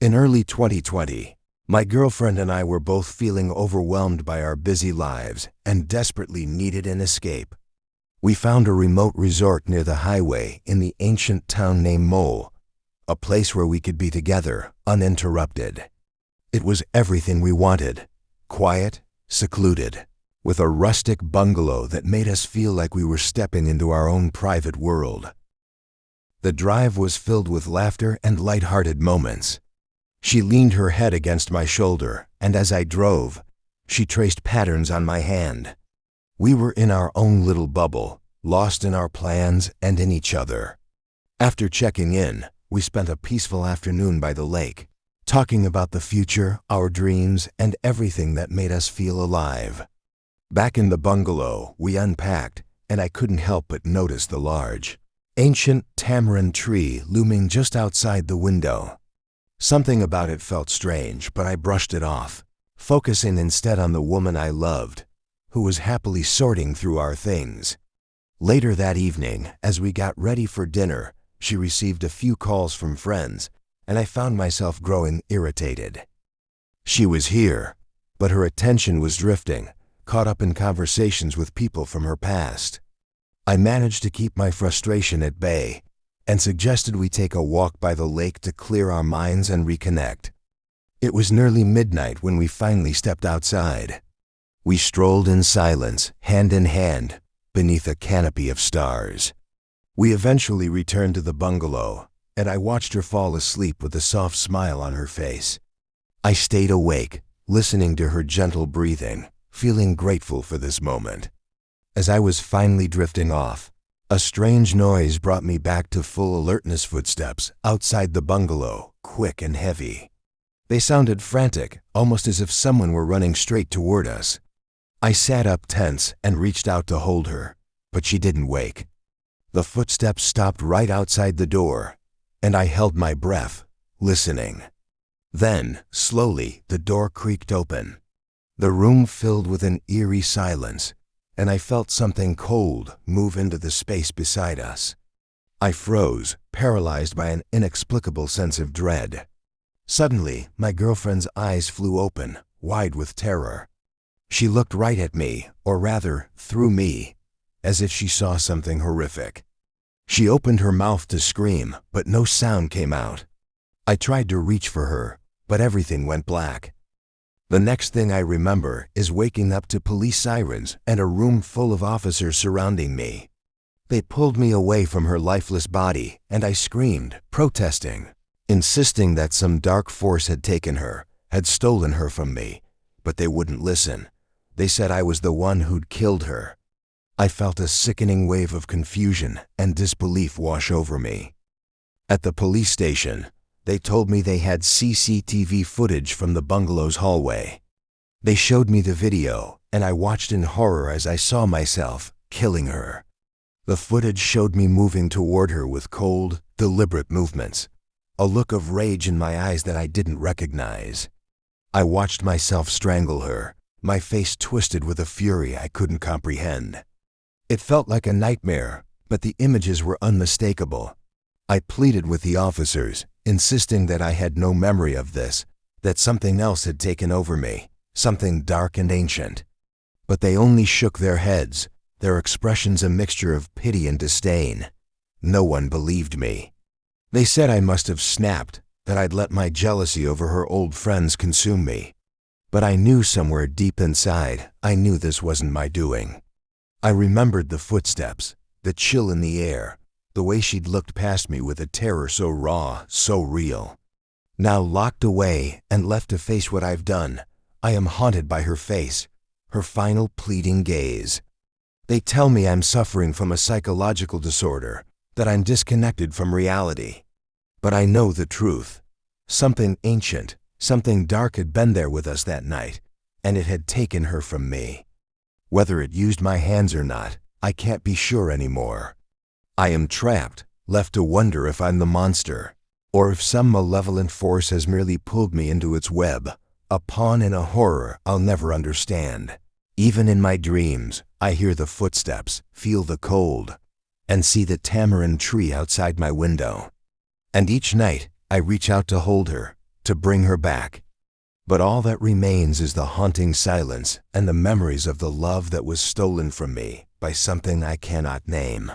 In early 2020, my girlfriend and I were both feeling overwhelmed by our busy lives and desperately needed an escape. We found a remote resort near the highway in the ancient town named Mole, a place where we could be together, uninterrupted. It was everything we wanted: quiet, secluded, with a rustic bungalow that made us feel like we were stepping into our own private world. The drive was filled with laughter and light-hearted moments. She leaned her head against my shoulder, and as I drove, she traced patterns on my hand. We were in our own little bubble, lost in our plans and in each other. After checking in, we spent a peaceful afternoon by the lake, talking about the future, our dreams, and everything that made us feel alive. Back in the bungalow, we unpacked, and I couldn't help but notice the large, ancient tamarind tree looming just outside the window. Something about it felt strange, but I brushed it off, focusing instead on the woman I loved, who was happily sorting through our things. Later that evening, as we got ready for dinner, she received a few calls from friends, and I found myself growing irritated. She was here, but her attention was drifting, caught up in conversations with people from her past. I managed to keep my frustration at bay and suggested we take a walk by the lake to clear our minds and reconnect. It was nearly midnight when we finally stepped outside. We strolled in silence, hand in hand, beneath a canopy of stars. We eventually returned to the bungalow, and I watched her fall asleep with a soft smile on her face. I stayed awake, listening to her gentle breathing, feeling grateful for this moment. As I was finally drifting off, a strange noise brought me back to full alertness. Footsteps outside the bungalow, quick and heavy. They sounded frantic, almost as if someone were running straight toward us. I sat up tense and reached out to hold her, but she didn't wake. The footsteps stopped right outside the door, and I held my breath, listening. Then, slowly, the door creaked open. The room filled with an eerie silence, and I felt something cold move into the space beside us. I froze, paralyzed by an inexplicable sense of dread. Suddenly, my girlfriend's eyes flew open, wide with terror. She looked right at me, or rather, through me, as if she saw something horrific. She opened her mouth to scream, but no sound came out. I tried to reach for her, but everything went black. The next thing I remember is waking up to police sirens and a room full of officers surrounding me. They pulled me away from her lifeless body, and I screamed, protesting, insisting that some dark force had taken her, had stolen her from me, but they wouldn't listen. They said I was the one who'd killed her. I felt a sickening wave of confusion and disbelief wash over me. At the police station, they told me they had CCTV footage from the bungalow's hallway. They showed me the video, and I watched in horror as I saw myself killing her. The footage showed me moving toward her with cold, deliberate movements, a look of rage in my eyes that I didn't recognize. I watched myself strangle her, my face twisted with a fury I couldn't comprehend. It felt like a nightmare, but the images were unmistakable. I pleaded with the officers, insisting that I had no memory of this, that something else had taken over me, something dark and ancient. But they only shook their heads, their expressions a mixture of pity and disdain. No one believed me. They said I must have snapped, that I'd let my jealousy over her old friends consume me. But I knew somewhere deep inside, I knew this wasn't my doing. I remembered the footsteps, the chill in the air, the way she'd looked past me with a terror so raw, so real. Now locked away and left to face what I've done, I am haunted by her face, her final pleading gaze. They tell me I'm suffering from a psychological disorder, that I'm disconnected from reality. But I know the truth. Something ancient, something dark had been there with us that night, and it had taken her from me. Whether it used my hands or not, I can't be sure anymore. I am trapped, left to wonder if I'm the monster, or if some malevolent force has merely pulled me into its web, a pawn in a horror I'll never understand. Even in my dreams, I hear the footsteps, feel the cold, and see the tamarind tree outside my window. And each night, I reach out to hold her, to bring her back. But all that remains is the haunting silence and the memories of the love that was stolen from me by something I cannot name.